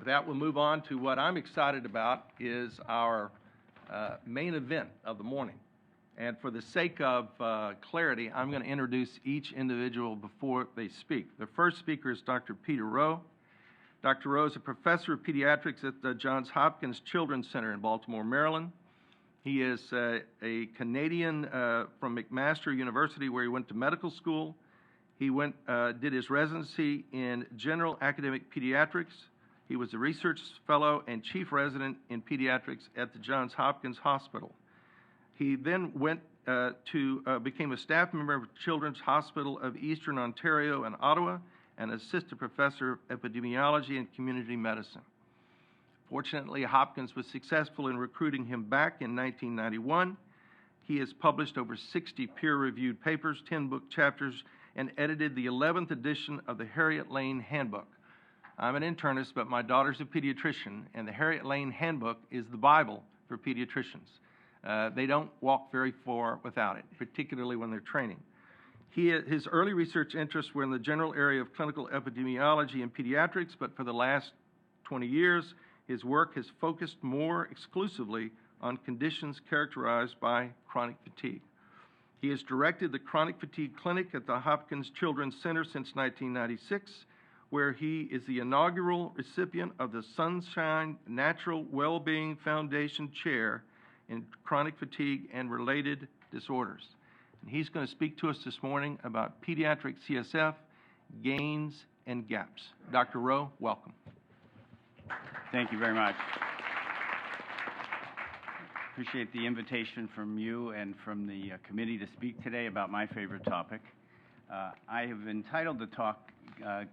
With that, we'll move on to what I'm excited about is our main event of the morning. And for the sake of clarity, I'm going to introduce each individual before they speak. The first speaker is Dr. Peter Rowe. Dr. Rowe is a professor of pediatrics at the Johns Hopkins Children's Center in Baltimore, Maryland. He is a Canadian from McMaster University, where he went to medical school. He did his residency in general academic pediatrics. He was a research fellow and chief resident in pediatrics at the Johns Hopkins Hospital. He then became a staff member of Children's Hospital of Eastern Ontario and Ottawa, and assistant professor of epidemiology and community medicine. Fortunately, Hopkins was successful in recruiting him back in 1991. He has published over 60 peer-reviewed papers, 10 book chapters, and edited the 11th edition of the Harriet Lane Handbook. I'm an internist, but my daughter's a pediatrician, and the Harriet Lane Handbook is the Bible for pediatricians. They don't walk very far without it, particularly when they're training. His early research interests were in the general area of clinical epidemiology and pediatrics, but for the last 20 years, his work has focused more exclusively on conditions characterized by chronic fatigue. He has directed the Chronic Fatigue Clinic at the Hopkins Children's Center since 1996, where he is the inaugural recipient of the Sunshine Natural Wellbeing Foundation Chair in Chronic Fatigue and Related Disorders. And he's going to speak to us this morning about pediatric CSF, gains, and gaps. Dr. Rowe, welcome. Thank you very much. Appreciate the invitation from you and from the committee to speak today about my favorite topic. I have entitled the talk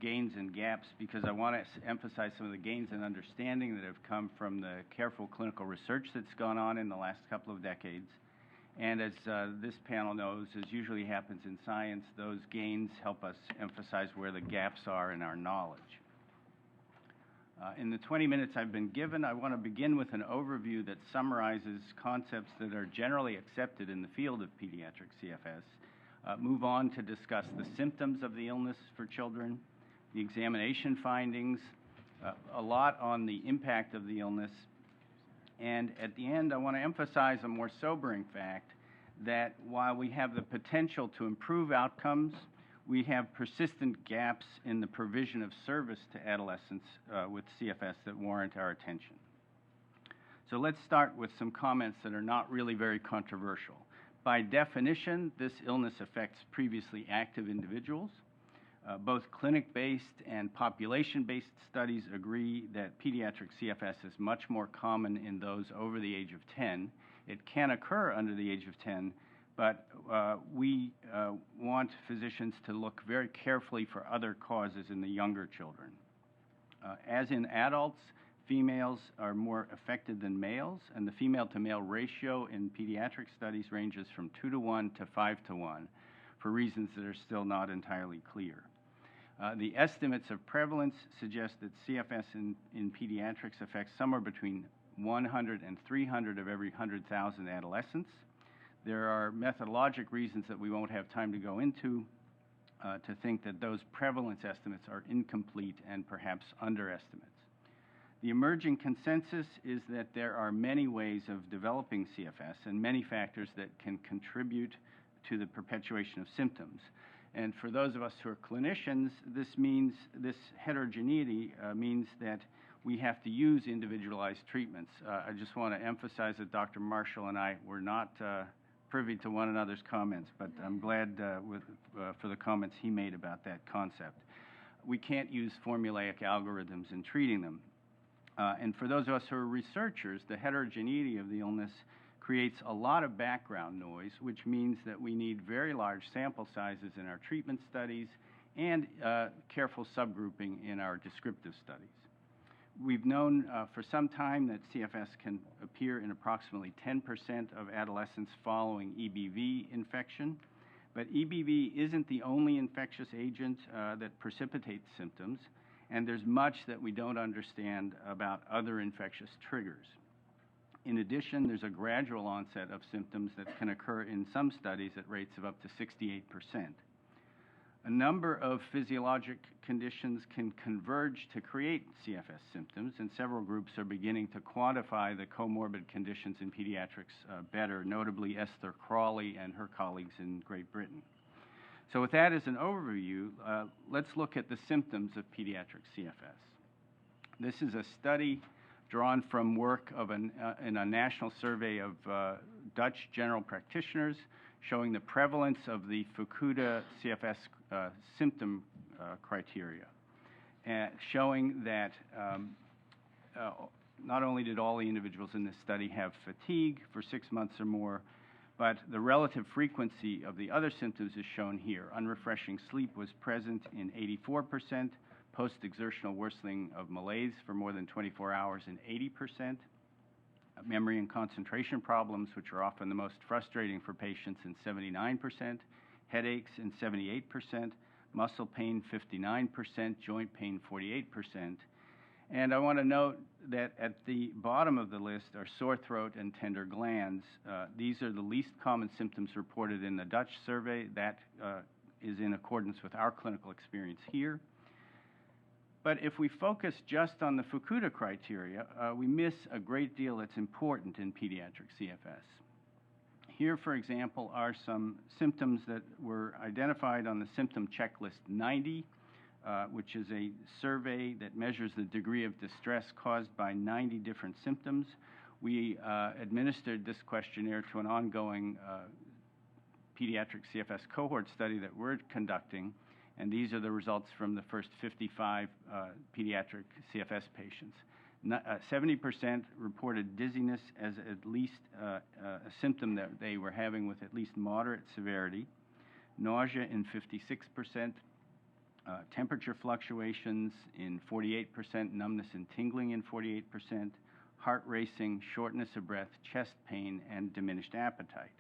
Gains and Gaps because I want to emphasize some of the gains and understanding that have come from the careful clinical research that's gone on in the last couple of decades. And as this panel knows, as usually happens in science, those gains help us emphasize where the gaps are in our knowledge. In the 20 minutes I've been given, I want to begin with an overview that summarizes concepts that are generally accepted in the field of pediatric CFS, move on to discuss the symptoms of the illness for children, the examination findings, a lot on the impact of the illness, and at the end I want to emphasize a more sobering fact that while we have the potential to improve outcomes, we have persistent gaps in the provision of service to adolescents with CFS that warrant our attention. So let's start with some comments that are not really very controversial. By definition, this illness affects previously active individuals. Both clinic-based and population-based studies agree that pediatric CFS is much more common in those over the age of 10. It can occur under the age of 10, but we want physicians to look very carefully for other causes in the younger children. As in adults, females are more affected than males, and the female-to-male ratio in pediatric studies ranges from 2-to-1 to 5-to-1 for reasons that are still not entirely clear. The estimates of prevalence suggest that CFS in pediatrics affects somewhere between 100 and 300 of every 100,000 adolescents. There are methodologic reasons that we won't have time to go into to think that those prevalence estimates are incomplete and perhaps underestimates. The emerging consensus is that there are many ways of developing CFS and many factors that can contribute to the perpetuation of symptoms. And for those of us who are clinicians, this heterogeneity means that we have to use individualized treatments. I just want to emphasize that Dr. Marshall and I were not privy to one another's comments, but I'm glad for the comments he made about that concept. We can't use formulaic algorithms in treating them. And for those of us who are researchers, the heterogeneity of the illness creates a lot of background noise, which means that we need very large sample sizes in our treatment studies and careful subgrouping in our descriptive studies. We've known for some time that CFS can appear in approximately 10% of adolescents following EBV infection, but EBV isn't the only infectious agent that precipitates symptoms, and there's much that we don't understand about other infectious triggers. In addition, there's a gradual onset of symptoms that can occur in some studies at rates of up to 68%. A number of physiologic conditions can converge to create CFS symptoms, and several groups are beginning to quantify the comorbid conditions in pediatrics better, notably Esther Crawley and her colleagues in Great Britain. So with that as an overview, let's look at the symptoms of pediatric CFS. This is a study drawn from work of in a national survey of Dutch general practitioners showing the prevalence of the Fukuda CFS symptom criteria, showing that not only did all the individuals in this study have fatigue for 6 months or more, but the relative frequency of the other symptoms is shown here. Unrefreshing sleep was present in 84%, post-exertional worsening of malaise for more than 24 hours in 80%, memory and concentration problems, which are often the most frustrating for patients, in 79%, headaches in 78%, muscle pain 59%, joint pain 48%. And I want to note that at the bottom of the list are sore throat and tender glands. These are the least common symptoms reported in the Dutch survey. That is in accordance with our clinical experience here. But if we focus just on the Fukuda criteria, we miss a great deal that's important in pediatric CFS. Here, for example, are some symptoms that were identified on the symptom checklist 90, which is a survey that measures the degree of distress caused by 90 different symptoms. We administered this questionnaire to an ongoing pediatric CFS cohort study that we're conducting, and these are the results from the first 55 pediatric CFS patients. 70% reported dizziness as at least a symptom that they were having with at least moderate severity, nausea in 56%, temperature fluctuations in 48%, numbness and tingling in 48%, heart racing, shortness of breath, chest pain, and diminished appetite,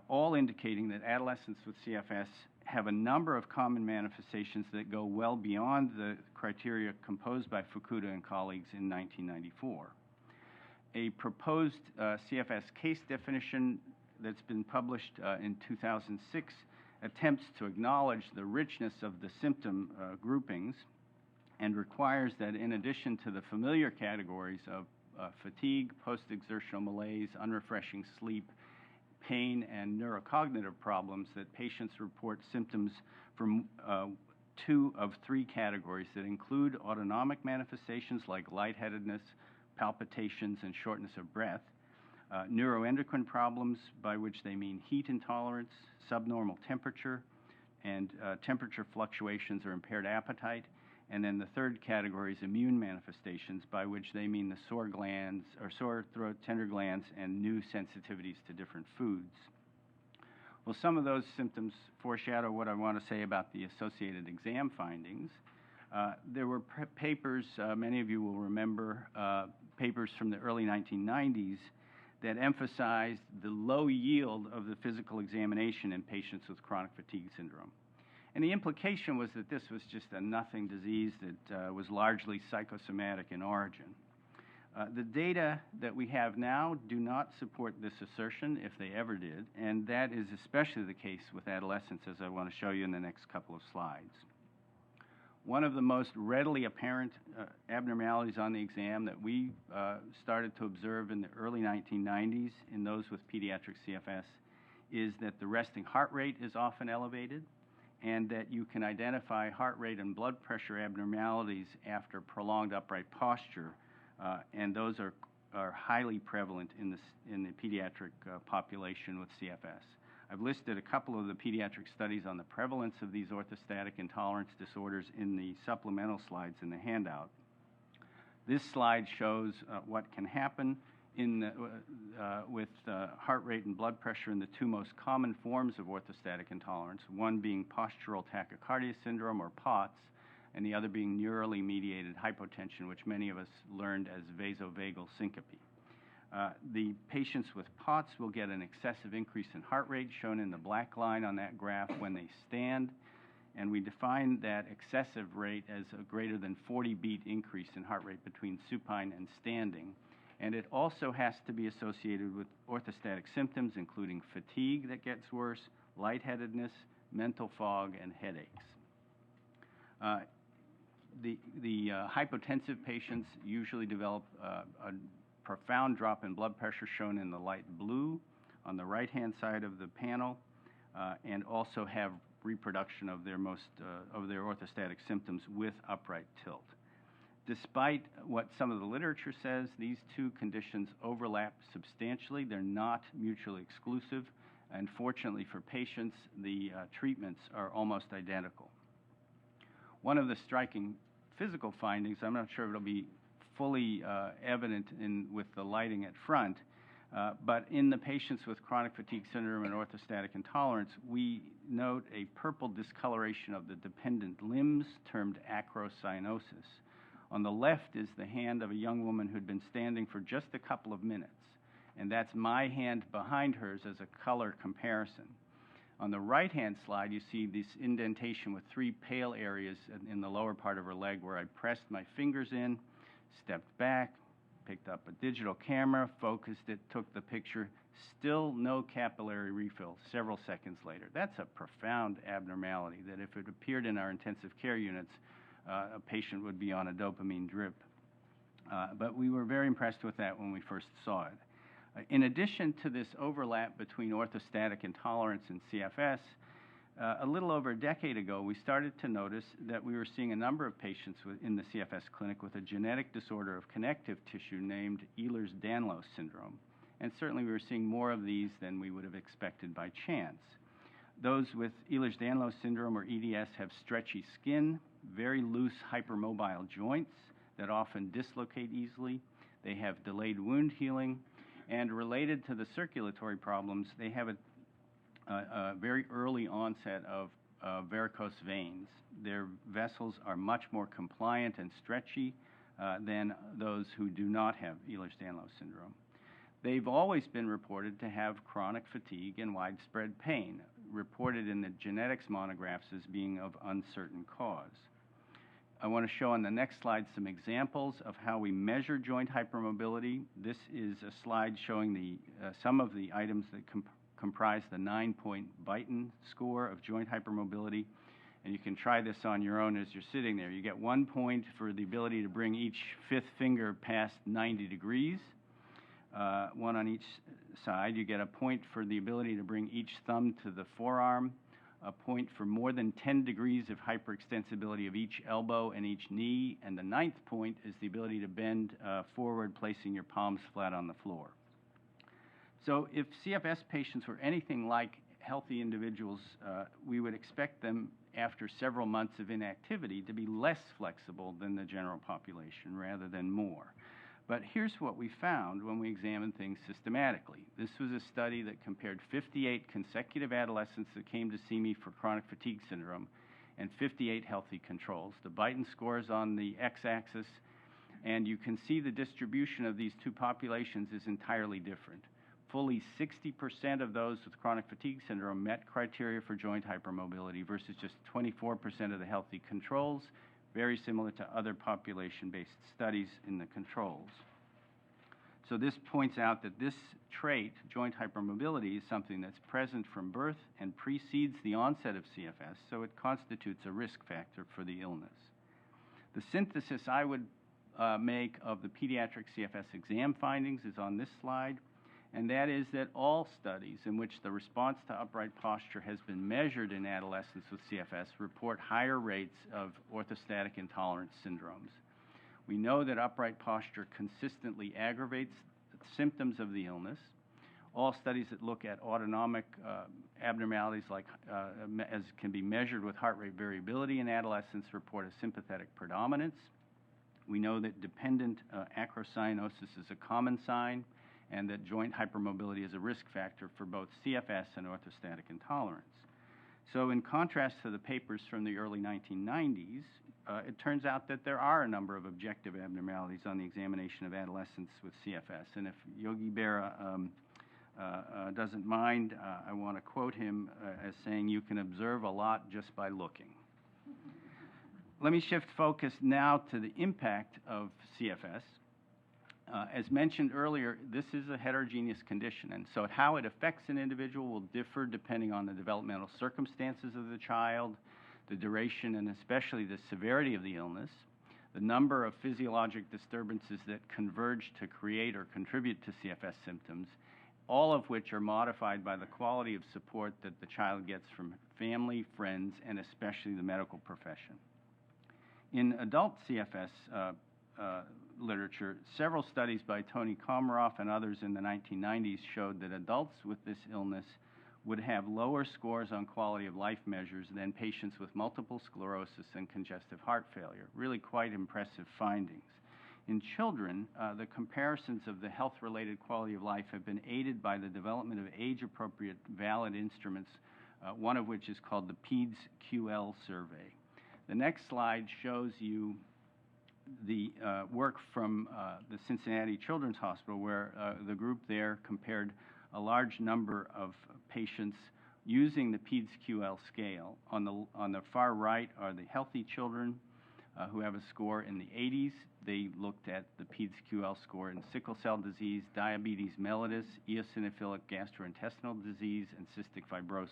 all indicating that adolescents with CFS have a number of common manifestations that go well beyond the criteria composed by Fukuda and colleagues in 1994. A proposed CFS case definition that's been published in 2006 attempts to acknowledge the richness of the symptom groupings and requires that in addition to the familiar categories of fatigue, post-exertional malaise, unrefreshing sleep, pain, and neurocognitive problems, that patients report symptoms from 2 of 3 categories that include autonomic manifestations like lightheadedness, palpitations, and shortness of breath, neuroendocrine problems, by which they mean heat intolerance, subnormal temperature, and temperature fluctuations or impaired appetite. And then the third category is immune manifestations, by which they mean the sore glands, or sore throat, tender glands, and new sensitivities to different foods. Well, some of those symptoms foreshadow what I want to say about the associated exam findings. There were papers, many of you will remember, papers from the early 1990s that emphasized the low yield of the physical examination in patients with chronic fatigue syndrome. And the implication was that this was just a nothing disease that was largely psychosomatic in origin. The data that we have now do not support this assertion, if they ever did, and that is especially the case with adolescents, as I want to show you in the next couple of slides. One of the most readily apparent abnormalities on the exam that we started to observe in the early 1990s in those with pediatric CFS is that the resting heart rate is often elevated, and that you can identify heart rate and blood pressure abnormalities after prolonged upright posture, and those are highly prevalent in the pediatric population with CFS. I've listed a couple of the pediatric studies on the prevalence of these orthostatic intolerance disorders in the supplemental slides in the handout. This slide shows what can happen with heart rate and blood pressure in the 2 most common forms of orthostatic intolerance, one being postural tachycardia syndrome, or POTS, and the other being neurally mediated hypotension, which many of us learned as vasovagal syncope. The patients with POTS will get an excessive increase in heart rate, shown in the black line on that graph, when they stand, and we define that excessive rate as a greater than 40 beat increase in heart rate between supine and standing. And it also has to be associated with orthostatic symptoms, including fatigue that gets worse, lightheadedness, mental fog, and headaches. The hypotensive patients usually develop a profound drop in blood pressure shown in the light blue on the right-hand side of the panel, and also have reproduction of their orthostatic symptoms with upright tilt. Despite what some of the literature says, these two conditions overlap substantially. They're not mutually exclusive, and fortunately for patients, the treatments are almost identical. One of the striking physical findings, I'm not sure if it'll be fully evident with the lighting at front, but in the patients with chronic fatigue syndrome and orthostatic intolerance, we note a purple discoloration of the dependent limbs termed acrocyanosis. On the left is the hand of a young woman who'd been standing for just a couple of minutes, and that's my hand behind hers as a color comparison. On the right-hand slide, you see this indentation with 3 pale areas in the lower part of her leg where I pressed my fingers in, stepped back, picked up a digital camera, focused it, took the picture. Still no capillary refill several seconds later. That's a profound abnormality that if it appeared in our intensive care units, a patient would be on a dopamine drip. But we were very impressed with that when we first saw it. In addition to this overlap between orthostatic intolerance and CFS, a little over a decade ago, we started to notice that we were seeing a number of patients in the CFS clinic with a genetic disorder of connective tissue named Ehlers-Danlos syndrome. And certainly we were seeing more of these than we would have expected by chance. Those with Ehlers-Danlos syndrome or EDS have stretchy skin, very loose hypermobile joints that often dislocate easily. They have delayed wound healing, and related to the circulatory problems, they have a very early onset of varicose veins. Their vessels are much more compliant and stretchy than those who do not have Ehlers-Danlos syndrome. They've always been reported to have chronic fatigue and widespread pain, reported in the genetics monographs as being of uncertain cause. I want to show on the next slide some examples of how we measure joint hypermobility. This is a slide showing some of the items that comprise the 9-point Beighton score of joint hypermobility. And you can try this on your own as you're sitting there. You get 1 point for the ability to bring each 5th finger past 90 degrees, 1 on each side. You get a point for the ability to bring each thumb to the forearm, a point for more than 10 degrees of hyperextensibility of each elbow and each knee, and the 9th point is the ability to bend forward, placing your palms flat on the floor. So if CFS patients were anything like healthy individuals, we would expect them, after several months of inactivity, to be less flexible than the general population rather than more. But here's what we found when we examined things systematically. This was a study that compared 58 consecutive adolescents that came to see me for chronic fatigue syndrome and 58 healthy controls. The Beighton scores on the x-axis, and you can see the distribution of these two populations is entirely different. Fully 60% of those with chronic fatigue syndrome met criteria for joint hypermobility versus just 24% of the healthy controls, very similar to other population-based studies in the controls. So this points out that this trait, joint hypermobility, is something that's present from birth and precedes the onset of CFS, so it constitutes a risk factor for the illness. The synthesis I would make of the pediatric CFS exam findings is on this slide, and that is that all studies in which the response to upright posture has been measured in adolescents with CFS report higher rates of orthostatic intolerance syndromes. We know that upright posture consistently aggravates symptoms of the illness. All studies that look at autonomic abnormalities like as can be measured with heart rate variability in adolescents report a sympathetic predominance. We know that dependent acrocyanosis is a common sign, and that joint hypermobility is a risk factor for both CFS and orthostatic intolerance. So in contrast to the papers from the early 1990s, it turns out that there are a number of objective abnormalities on the examination of adolescents with CFS. And if Yogi Berra doesn't mind, I want to quote him as saying, "You can observe a lot just by looking." Let me shift focus now to the impact of CFS. As mentioned earlier, this is a heterogeneous condition, and so how it affects an individual will differ depending on the developmental circumstances of the child, the duration and especially the severity of the illness, the number of physiologic disturbances that converge to create or contribute to CFS symptoms, all of which are modified by the quality of support that the child gets from family, friends, and especially the medical profession. In adult CFS literature, several studies by Tony Komaroff and others in the 1990s showed that adults with this illness would have lower scores on quality of life measures than patients with multiple sclerosis and congestive heart failure. Really quite impressive findings. In children, the comparisons of the health-related quality of life have been aided by the development of age-appropriate valid instruments, one of which is called the PEDS-QL survey. The next slide shows you the work from the Cincinnati Children's Hospital, where the group there compared a large number of patients using the PEDS-QL scale. On the far right are the healthy children who have a score in the 80s. They looked at the PEDS-QL score in sickle cell disease, diabetes mellitus, eosinophilic gastrointestinal disease, and cystic fibrosis.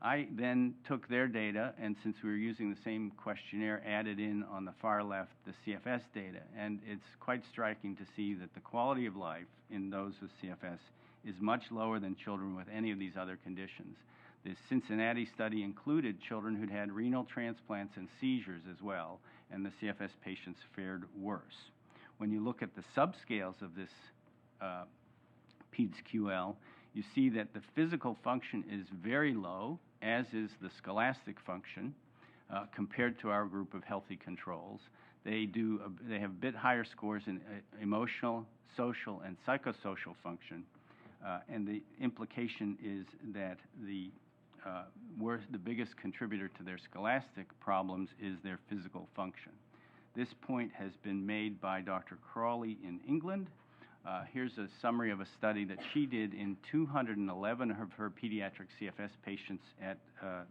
I then took their data, and since we were using the same questionnaire, added in on the far left the CFS data. And it's quite striking to see that the quality of life in those with CFS is much lower than children with any of these other conditions. The Cincinnati study included children who'd had renal transplants and seizures as well, and the CFS patients fared worse. When you look at the subscales of this PEDS-QL, you see that the physical function is very low, as is the scholastic function, compared to our group of healthy controls. They have a bit higher scores in emotional, social, and psychosocial function, and the implication is that the biggest contributor to their scholastic problems is their physical function. This point has been made by Dr. Crawley in England. Here's a summary of a study that she did in 211 of her pediatric CFS patients at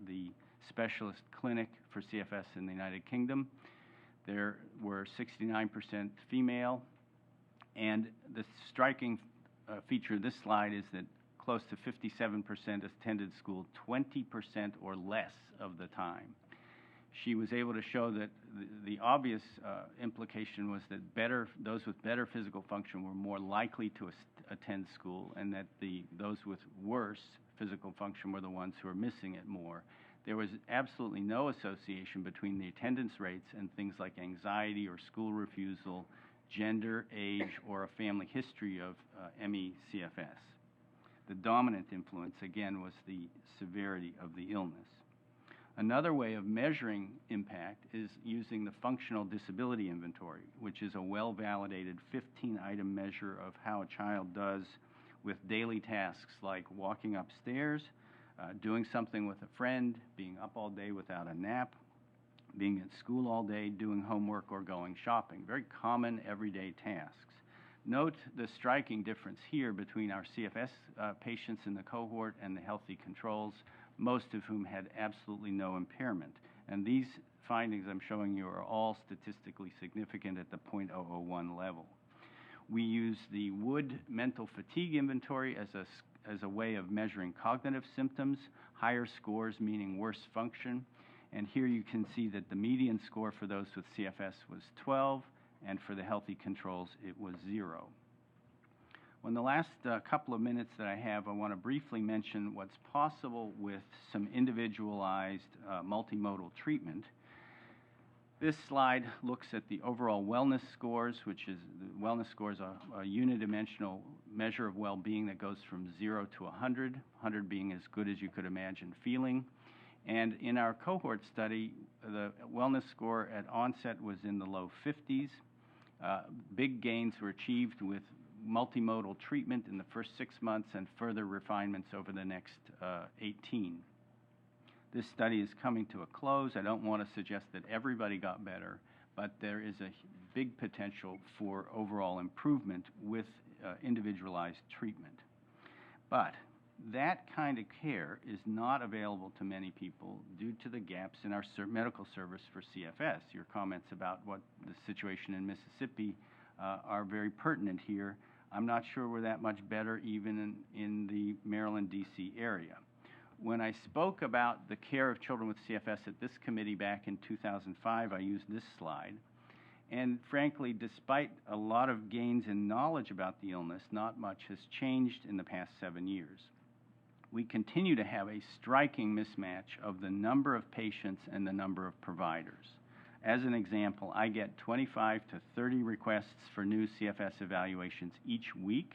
the specialist clinic for CFS in the United Kingdom. There were 69% female, and the striking feature of this slide is that close to 57% attended school 20% or less of the time. She was able to show that the obvious implication was that those with better physical function were more likely to attend school, and that those with worse physical function were the ones who were missing it more. There was absolutely no association between the attendance rates and things like anxiety or school refusal, gender, age, or a family history of ME/CFS. The dominant influence, again, was the severity of the illness. Another way of measuring impact is using the Functional Disability Inventory, which is a well-validated 15-item measure of how a child does with daily tasks like walking upstairs, doing something with a friend, being up all day without a nap, being at school all day, doing homework, or going shopping. Very common everyday tasks. Note the striking difference here between our CFS patients in the cohort and the healthy controls, most of whom had absolutely no impairment. And these findings I'm showing you are all statistically significant at the 0.001 level. We use the Wood Mental Fatigue Inventory as a way of measuring cognitive symptoms, higher scores meaning worse function. And here you can see that the median score for those with CFS was 12, and for the healthy controls it was 0. In the last couple of minutes that I have, I want to briefly mention what's possible with some individualized multimodal treatment. This slide looks at the overall wellness scores, which is the wellness scores are a unidimensional measure of well-being that goes from 0 to 100, 100 being as good as you could imagine feeling. And in our cohort study, the wellness score at onset was in the low 50s. Big gains were achieved with multimodal treatment in the first 6 months and further refinements over the next 18. This study is coming to a close. I don't want to suggest that everybody got better, but there is a big potential for overall improvement with individualized treatment. But that kind of care is not available to many people due to the gaps in our medical service for CFS. Your comments about what the situation in Mississippi are very pertinent here. I'm not sure we're that much better even in the Maryland, D.C. area. When I spoke about the care of children with CFS at this committee back in 2005, I used this slide. And frankly, despite a lot of gains in knowledge about the illness, not much has changed in the past 7 years. We continue to have a striking mismatch of the number of patients and the number of providers. As an example, I get 25 to 30 requests for new CFS evaluations each week.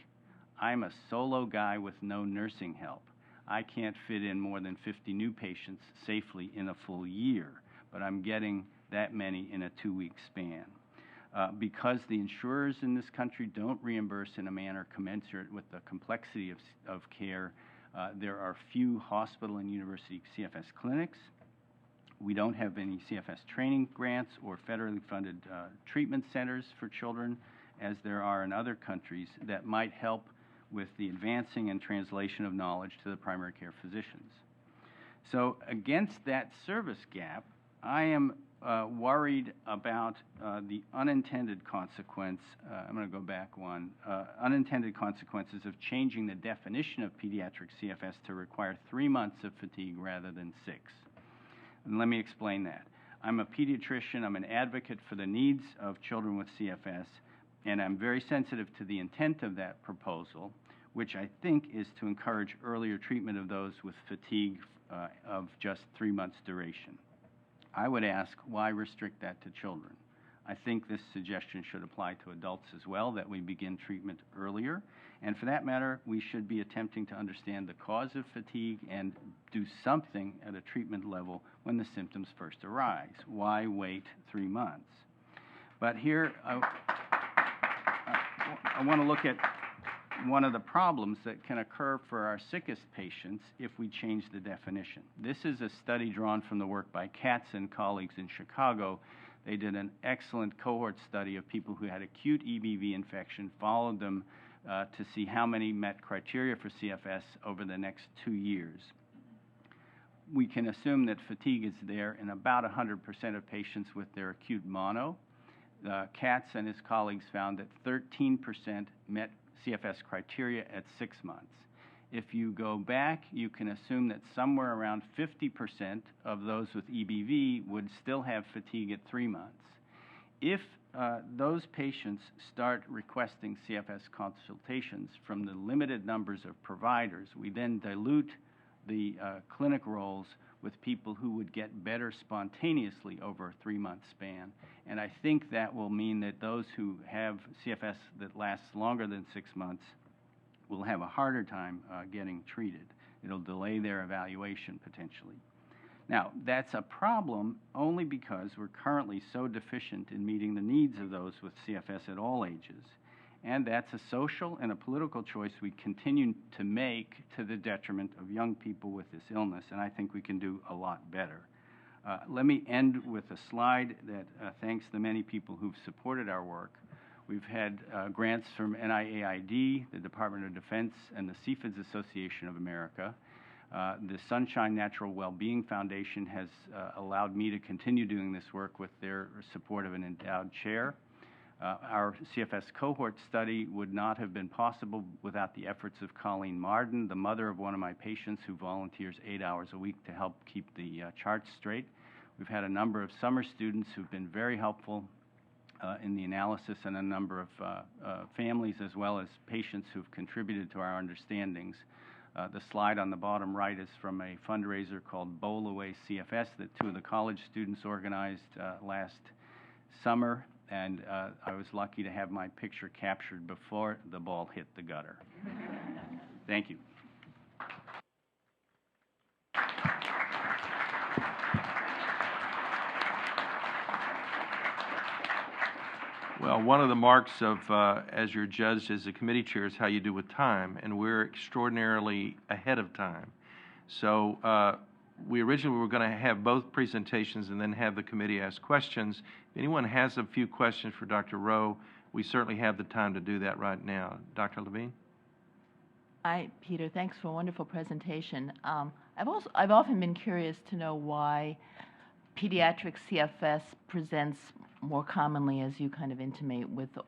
I'm a solo guy with no nursing help. I can't fit in more than 50 new patients safely in a full year, but I'm getting that many in a 2-week span. Because the insurers in this country don't reimburse in a manner commensurate with the complexity of care, there are few hospital and university CFS clinics. We don't have any CFS training grants or federally funded treatment centers for children, as there are in other countries, that might help with the advancing and translation of knowledge to the primary care physicians. So against that service gap, I am worried about the unintended consequence, I'm going to go back one, unintended consequences of changing the definition of pediatric CFS to require 3 months of fatigue rather than 6. And let me explain that. I'm a pediatrician, I'm an advocate for the needs of children with CFS, and I'm very sensitive to the intent of that proposal, which I think is to encourage earlier treatment of those with fatigue of just 3 months duration. I would ask, why restrict that to children? I think this suggestion should apply to adults as well, that we begin treatment earlier. And for that matter, we should be attempting to understand the cause of fatigue and do something at a treatment level when the symptoms first arise. Why wait 3 months? But here, I want to look at one of the problems that can occur for our sickest patients if we change the definition. This is a study drawn from the work by Katz and colleagues in Chicago. They did an excellent cohort study of people who had acute EBV infection, followed them to see how many met criteria for CFS over the next 2 years. We can assume that fatigue is there in about 100% of patients with their acute mono. Katz and his colleagues found that 13% met CFS criteria at 6 months. If you go back, you can assume that somewhere around 50% of those with EBV would still have fatigue at 3 months. If those patients start requesting CFS consultations from the limited numbers of providers, we then dilute the clinic roles with people who would get better spontaneously over a 3-month span. And I think that will mean that those who have CFS that lasts longer than 6 months will have a harder time getting treated. It'll delay their evaluation potentially. Now, that's a problem only because we're currently so deficient in meeting the needs of those with CFS at all ages. And that's a social and a political choice we continue to make to the detriment of young people with this illness, and I think we can do a lot better. Let me end with a slide that thanks the many people who've supported our work. We've had grants from NIAID, the Department of Defense, and the CFIDS Association of America. The Sunshine Natural Wellbeing Foundation has allowed me to continue doing this work with their support of an endowed chair. Our CFS cohort study would not have been possible without the efforts of Colleen Marden, the mother of one of my patients who volunteers 8 hours a week to help keep the charts straight. We've had a number of summer students who've been very helpful in the analysis, and a number of families as well as patients who've contributed to our understandings. The slide on the bottom right is from a fundraiser called Bowl Away CFS that 2 of the college students organized last summer, and I was lucky to have my picture captured before the ball hit the gutter. Thank you. Well, one of the marks of, as you're judged as a committee chair, is how you do with time, and we're extraordinarily ahead of time. So we originally were going to have both presentations and then have the committee ask questions. If anyone has a few questions for Dr. Rowe, we certainly have the time to do that right now. Dr. Levine? Hi, Peter. Thanks for a wonderful presentation. I've often been curious to know why pediatric CFS presents more commonly, as you kind of intimate, with the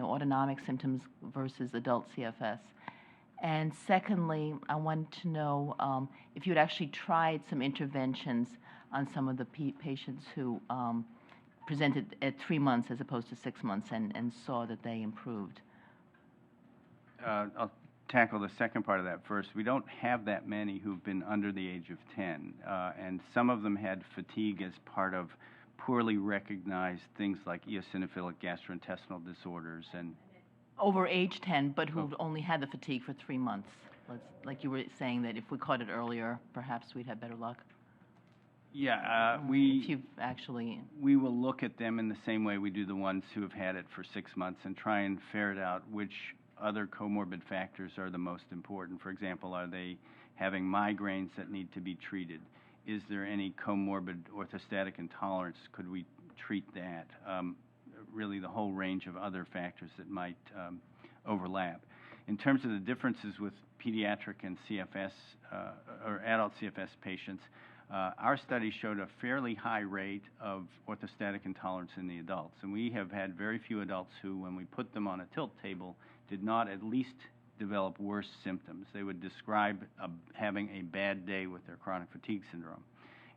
autonomic symptoms versus adult CFS? And secondly, I wanted to know if you had actually tried some interventions on some of the patients who presented at 3 months as opposed to 6 months and saw that they improved. I'll tackle the second part of that first. We don't have that many who've been under the age of 10, and some of them had fatigue as part of poorly recognized things like eosinophilic gastrointestinal disorders and Over age 10, but who've only had the fatigue for 3 months. Like you were saying that if we caught it earlier, perhaps we'd have better luck. Yeah, if you've actually... we will look at them in the same way we do the ones who have had it for 6 months and try and ferret out which other comorbid factors are the most important. For example, are they having migraines that need to be treated? Is there any comorbid orthostatic intolerance? Could we treat that? Really the whole range of other factors that might overlap. In terms of the differences with pediatric and CFS or adult CFS patients, our study showed a fairly high rate of orthostatic intolerance in the adults, and we have had very few adults who, when we put them on a tilt table, did not at least develop worse symptoms. They would describe having a bad day with their chronic fatigue syndrome.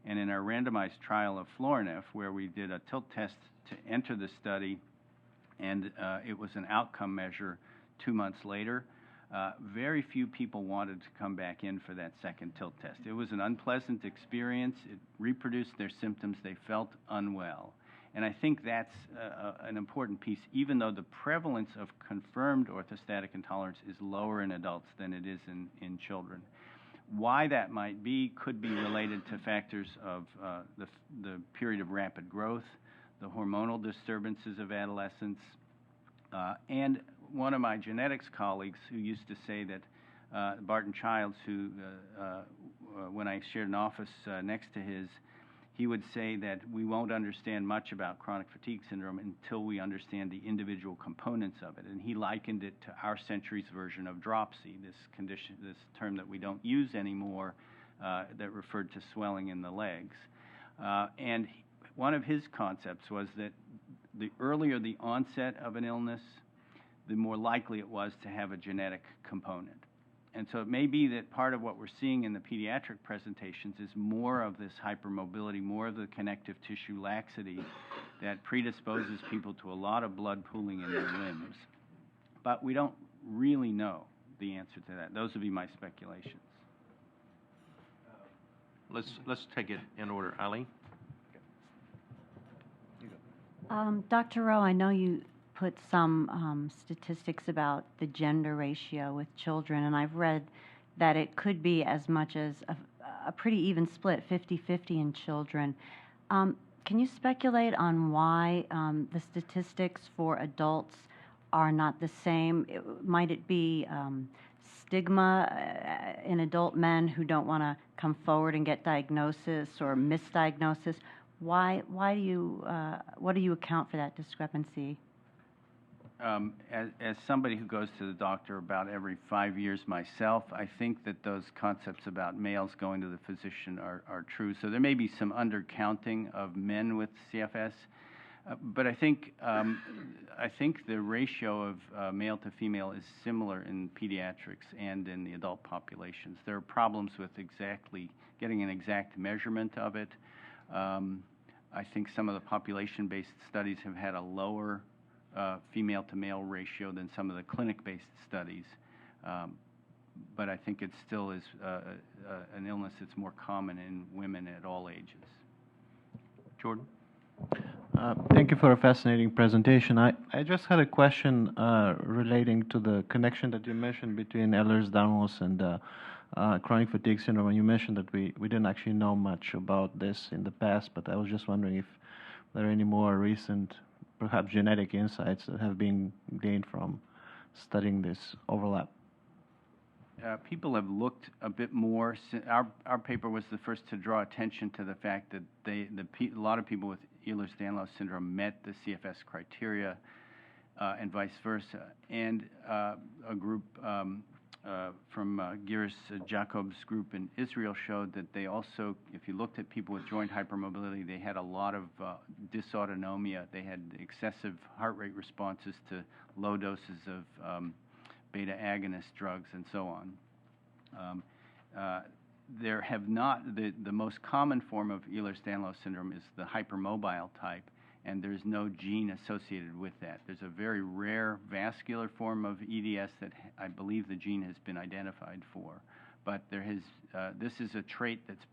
And in our randomized trial of Florinef, where we did a tilt test to enter the study, and it was an outcome measure 2 months later, very few people wanted to come back in for that second tilt test. It was an unpleasant experience. It reproduced their symptoms. They felt unwell. And I think that's an important piece, even though the prevalence of confirmed orthostatic intolerance is lower in adults than it is in children. Why that might be could be related to factors of the period of rapid growth, the hormonal disturbances of adolescence, and one of my genetics colleagues who used to say that, Barton Childs, who, when I shared an office next to his, he would say that we won't understand much about chronic fatigue syndrome until we understand the individual components of it. And he likened it to our century's version of dropsy, this condition, this term that we don't use anymore, that referred to swelling in the legs. And one of his concepts was that the earlier the onset of an illness, the more likely it was to have a genetic component. And so it may be that part of what we're seeing in the pediatric presentations is more of this hypermobility, more of the connective tissue laxity that predisposes people to a lot of blood pooling in their limbs. But we don't really know the answer to that. Those would be my speculations. Let's take it in order. Eileen? Dr. Rowe, I know you put some statistics about the gender ratio with children, and I've read that it could be as much as a pretty even split, 50-50 in children. Can you speculate on why the statistics for adults are not the same? Might it be stigma in adult men who don't want to come forward and get diagnosis or misdiagnosis? Why do you, what do you account for that discrepancy? As somebody who goes to the doctor about every 5 years myself, I think that those concepts about males going to the physician are true. So there may be some undercounting of men with CFS, but I think the ratio of male to female is similar in pediatrics and in the adult populations. There are problems with exactly getting an exact measurement of it. I think some of the population-based studies have had a lower female to male ratio than some of the clinic-based studies, but I think it still is an illness that's more common in women at all ages. Jordan? Thank you for a fascinating presentation. I just had a question relating to the connection that you mentioned between Ehlers-Danlos and chronic fatigue syndrome. And you mentioned that we didn't actually know much about this in the past, but I was just wondering if there are any more recent, perhaps genetic insights that have been gained from studying this overlap. People have looked a bit more. Our paper was the first to draw attention to the fact that a lot of people with Ehlers-Danlos syndrome met the CFS criteria and vice versa. And a group Giris Jacob's group in Israel showed that they also, if you looked at people with joint hypermobility, they had a lot of dysautonomia. They had excessive heart rate responses to low doses of beta agonist drugs and so on. There have not, the most common form of Ehlers-Danlos syndrome is the hypermobile type, and there's no gene associated with that. There's a very rare vascular form of EDS that I believe the gene has been identified for. But there has, this is a trait that's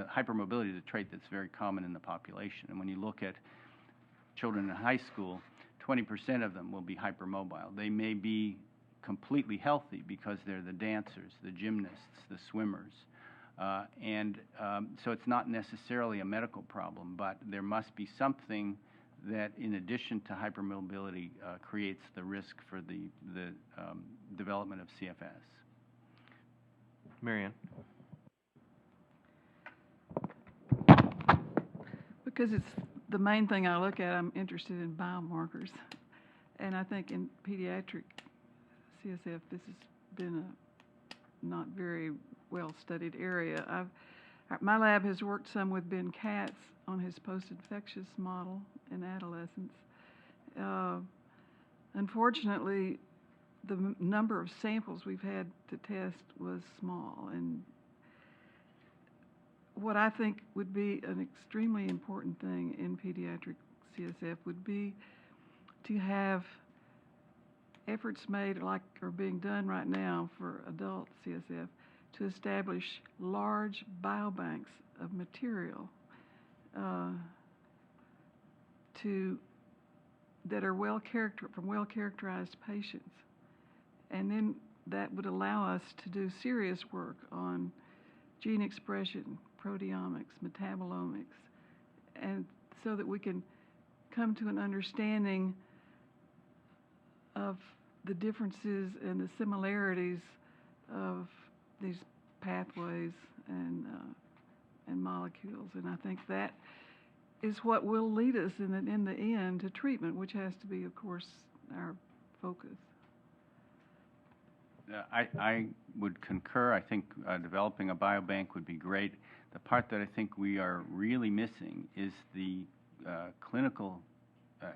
hypermobility is a trait that's very common in the population. And when you look at children in high school, 20% of them will be hypermobile. They may be completely healthy because they're the dancers, the gymnasts, the swimmers. So it's not necessarily a medical problem, but there must be something that, in addition to hypermobility, creates the risk for the development of CFS. Marianne? Because it's the main thing I look at, I'm interested in biomarkers. And I think in pediatric CSF, this has been a not very well-studied area. My lab has worked some with Ben Katz on his post-infectious model in adolescents. Unfortunately, the number of samples we've had to test was small, and what I think would be an extremely important thing in pediatric CSF would be to have efforts made, like are being done right now for adult CSF, to establish large biobanks of material that are from well-characterized patients. And then that would allow us to do serious work on gene expression, proteomics, metabolomics, and so that we can come to an understanding of the differences and the similarities of these pathways and molecules. And I think that is what will lead us in the end to treatment, which has to be, of course, our focus. I would concur. I think developing a biobank would be great. The part that I think we are really missing is the clinical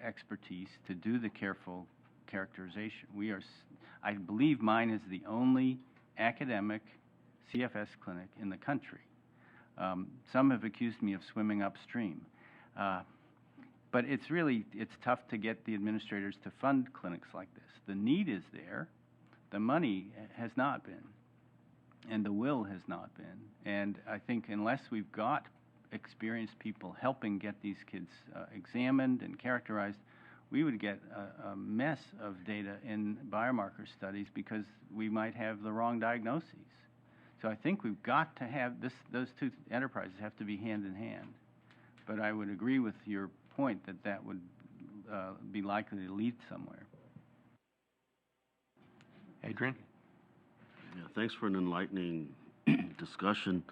expertise to do the careful characterization. I believe mine is the only academic CFS clinic in the country. Some have accused me of swimming upstream. But it's tough to get the administrators to fund clinics like this. The need is there. The money has not been, and the will has not been. And I think unless we've got experienced people helping get these kids examined and characterized, we would get a mess of data in biomarker studies because we might have the wrong diagnoses. So I think we've got to have those two enterprises have to be hand in hand. But I would agree with your point that would be likely to lead somewhere. Adrian? Yeah, thanks for an enlightening discussion.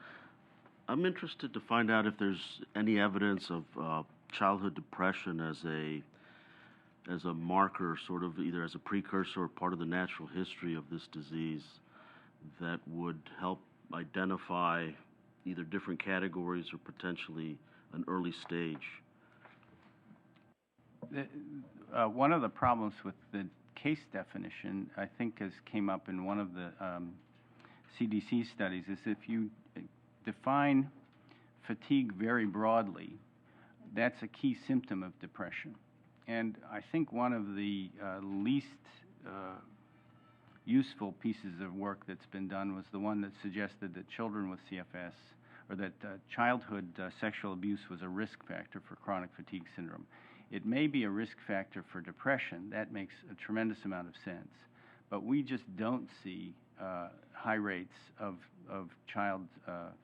I'm interested to find out if there's any evidence of childhood depression as a marker, sort of either as a precursor or part of the natural history of this disease that would help identify either different categories or potentially an early stage. One of the problems with the case definition, I think, has came up in one of the CDC studies, is if you define fatigue very broadly, that's a key symptom of depression. And I think one of the least useful pieces of work that's been done was the one that suggested that children with CFS, or that childhood sexual abuse was a risk factor for chronic fatigue syndrome. It may be a risk factor for depression. That makes a tremendous amount of sense. But we just don't see high rates of child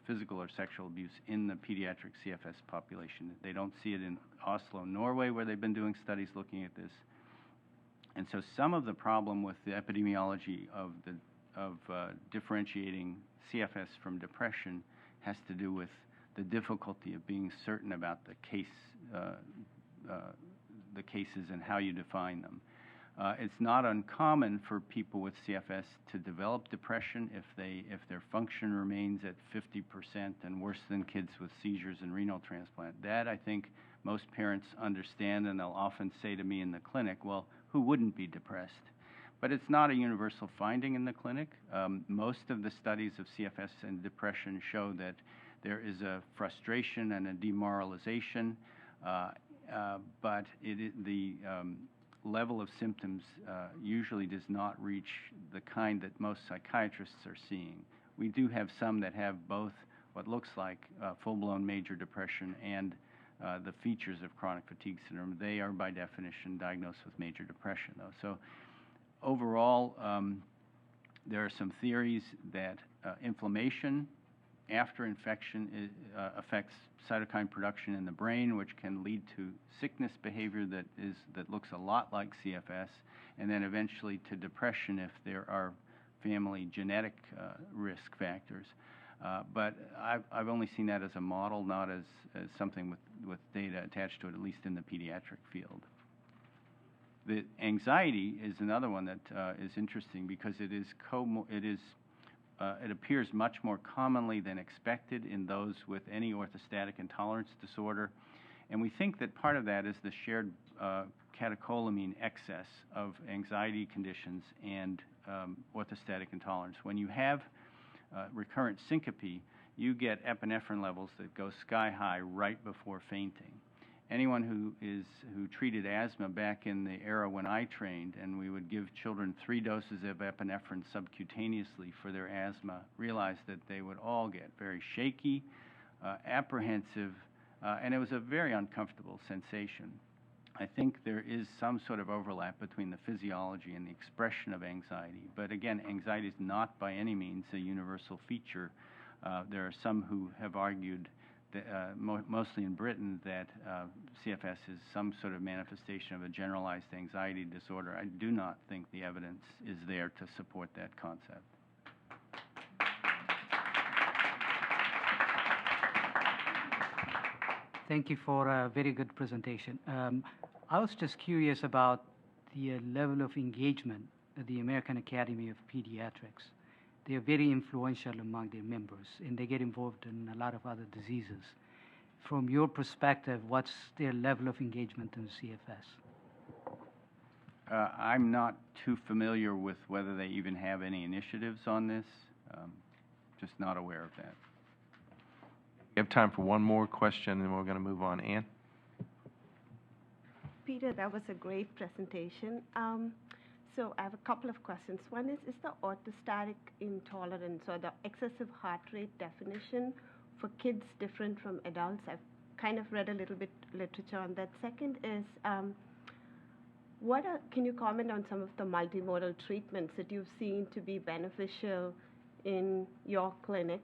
physical or sexual abuse in the pediatric CFS population. They don't see it in Oslo, Norway, where they've been doing studies looking at this. And so some of the problem with the epidemiology of differentiating CFS from depression has to do with the difficulty of being certain about the cases and how you define them. It's not uncommon for people with CFS to develop depression if their function remains at 50% and worse than kids with seizures and renal transplant. That, I think, most parents understand, and they'll often say to me in the clinic, well, who wouldn't be depressed? But it's not a universal finding in the clinic. Most of the studies of CFS and depression show that there is a frustration and a demoralization, but the level of symptoms usually does not reach the kind that most psychiatrists are seeing. We do have some that have both what looks like full-blown major depression and the features of chronic fatigue syndrome. They are by definition diagnosed with major depression, though. So overall, there are some theories that inflammation after infection affects cytokine production in the brain, which can lead to sickness behavior that looks a lot like CFS, and then eventually to depression if there are family genetic risk factors. But I've only seen that as a model, not as something with data attached to it, at least in the pediatric field. The anxiety is another one that is interesting because it appears much more commonly than expected in those with any orthostatic intolerance disorder. And we think that part of that is the shared catecholamine excess of anxiety conditions and orthostatic intolerance. When you have recurrent syncope, you get epinephrine levels that go sky high right before fainting. Anyone who treated asthma back in the era when I trained, and we would give children 3 doses of epinephrine subcutaneously for their asthma, realized that they would all get very shaky, apprehensive, and it was a very uncomfortable sensation. I think there is some sort of overlap between the physiology and the expression of anxiety. But again, anxiety is not by any means a universal feature. There are some who have argued, mostly in Britain, that CFS is some sort of manifestation of a generalized anxiety disorder. I do not think the evidence is there to support that concept. Thank you for a very good presentation. I was just curious about the level of engagement at the American Academy of Pediatrics. They are very influential among their members, and they get involved in a lot of other diseases. From your perspective, what's their level of engagement in CFS? I'm not too familiar with whether they even have any initiatives on this. Just not aware of that. We have time for one more question, and we're going to move on. Ann? Peter, that was a great presentation. So I have a couple of questions. One is the orthostatic intolerance or the excessive heart rate definition for kids different from adults? I've kind of read a little bit literature on that. Second is, can you comment on some of the multimodal treatments that you've seen to be beneficial in your clinic?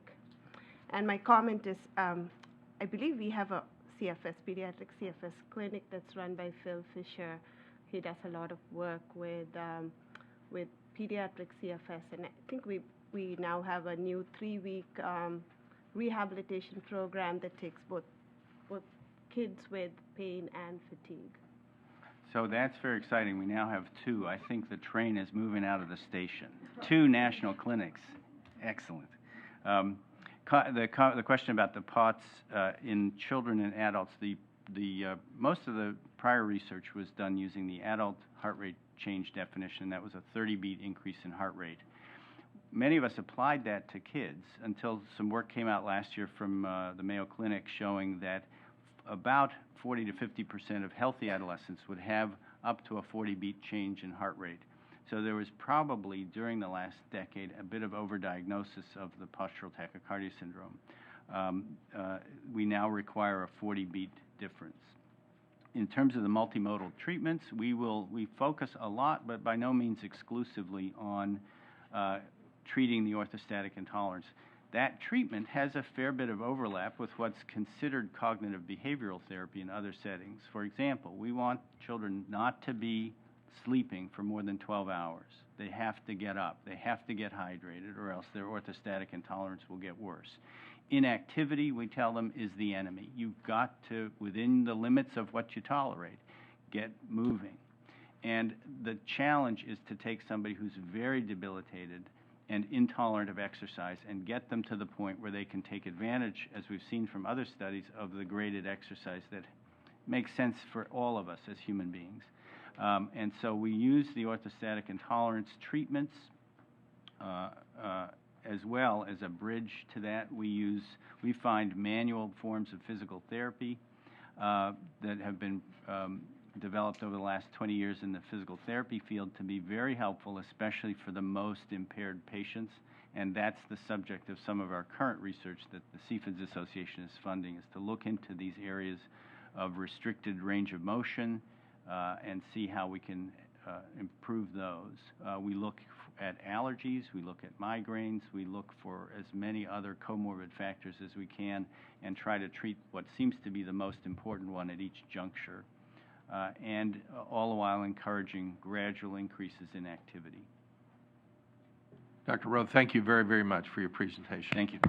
And my comment is, I believe we have a pediatric CFS clinic that's run by Phil Fisher. He does a lot of work with pediatric CFS, and I think we now have a new 3-week rehabilitation program that takes both kids with pain and fatigue. So that's very exciting. We now have 2. I think the train is moving out of the station. 2 national clinics. Excellent. The question about the POTS in children and adults, most of the prior research was done using the adult heart rate change definition. That was a 30-beat increase in heart rate. Many of us applied that to kids until some work came out last year from the Mayo Clinic showing that about 40 to 50% of healthy adolescents would have up to a 40-beat change in heart rate. So there was probably, during the last decade, a bit of overdiagnosis of the postural tachycardia syndrome. We now require a 40-beat difference. In terms of the multimodal treatments, we focus a lot, but by no means exclusively, on treating the orthostatic intolerance. That treatment has a fair bit of overlap with what's considered cognitive behavioral therapy in other settings. For example, we want children not to be sleeping for more than 12 hours. They have to get up. They have to get hydrated, or else their orthostatic intolerance will get worse. Inactivity, we tell them, is the enemy. You've got to, within the limits of what you tolerate, get moving. And the challenge is to take somebody who's very debilitated and intolerant of exercise and get them to the point where they can take advantage, as we've seen from other studies, of the graded exercise that makes sense for all of us as human beings. And so we use the orthostatic intolerance treatments as well as a bridge to that. We find manual forms of physical therapy that have been developed over the last 20 years in the physical therapy field to be very helpful, especially for the most impaired patients. And that's the subject of some of our current research that the CFIDS Association is funding, is to look into these areas of restricted range of motion and see how we can improve those. We look at allergies, we look at migraines, we look for as many other comorbid factors as we can and try to treat what seems to be the most important one at each juncture. And all the while encouraging gradual increases in activity. Dr. Rowe, thank you very, very much for your presentation. Thank you.